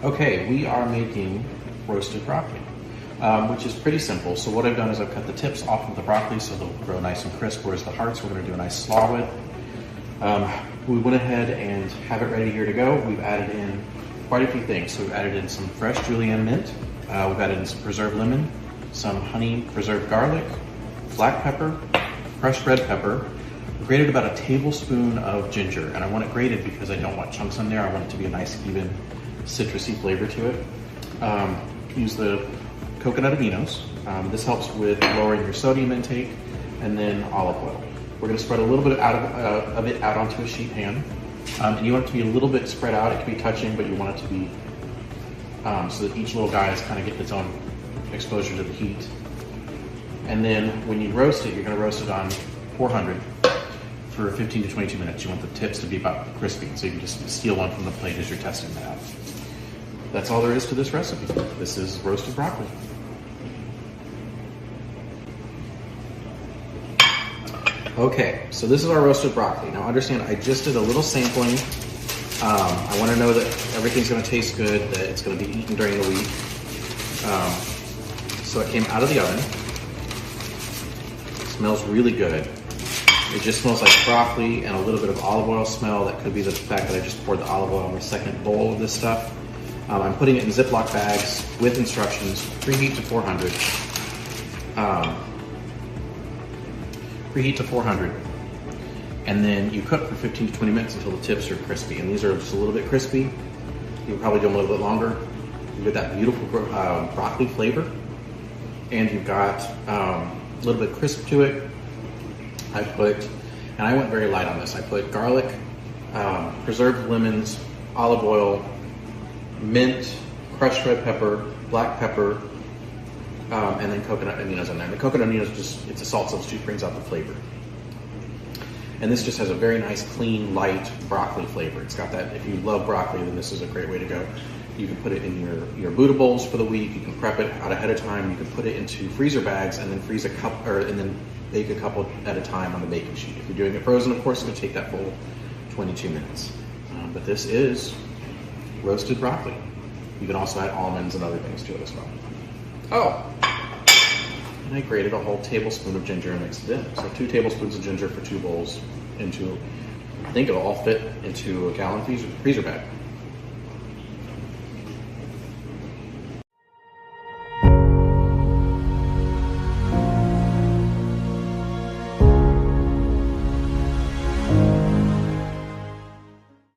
Okay, we are making roasted broccoli, which is pretty simple. So what I've done is I've cut the tips off of the broccoli so they'll grow nice and crisp, whereas the hearts we're gonna do a nice slaw with. We went ahead and have it ready here to go. We've added in quite a few things. So we've added in some fresh julienne mint, we've added in some preserved lemon, some honey preserved garlic, black pepper, crushed red pepper. We grated about a tablespoon of ginger, and I want it grated because I don't want chunks in there. I want it to be a nice, even, citrusy flavor to it. Use the coconut aminos. This helps with lowering your sodium intake, and then olive oil. We're gonna spread a little bit of it out onto a sheet pan. And you want it to be a little bit spread out. It can be touching, but you want it to be so that each little guy is kind of getting its own exposure to the heat. And then when you roast it, you're gonna roast it on 400 for 15 to 22 minutes. You want the tips to be about crispy, so you can just steal one from the plate as you're testing that out. That's all there is to this recipe. This is roasted broccoli. Okay, so this is our roasted broccoli. Now understand, I just did a little sampling. I wanna know that everything's gonna taste good, that it's gonna be eaten during the week. So it came out of the oven. It smells really good. It just smells like broccoli and a little bit of olive oil smell. That could be the fact that I just poured the olive oil on my second bowl of this stuff. I'm putting it in Ziploc bags with instructions, preheat to 400. Preheat to 400. And then you cook for 15 to 20 minutes until the tips are crispy. And these are just a little bit crispy. You can probably do them a little bit longer. You get that beautiful broccoli flavor. And you've got a little bit crisp to it. And I went very light on this. I put garlic, preserved lemons, olive oil, mint, crushed red pepper, black pepper, and then coconut aminos in there. And the coconut aminos it's a salt substitute, brings out the flavor. And this just has a very nice, clean, light broccoli flavor. It's got that, if you love broccoli, then this is a great way to go. You can put it in your Buddha bowls for the week. You can prep it out ahead of time. You can put it into freezer bags and then and then bake a couple at a time on the baking sheet. If you're doing it frozen, of course, it's gonna take that full 22 minutes. But this is roasted broccoli. You can also add almonds and other things to it as well. Oh, and I grated a whole tablespoon of ginger and mixed it in. So 2 tablespoons of ginger for 2 bowls I think it'll all fit into a gallon freezer bag.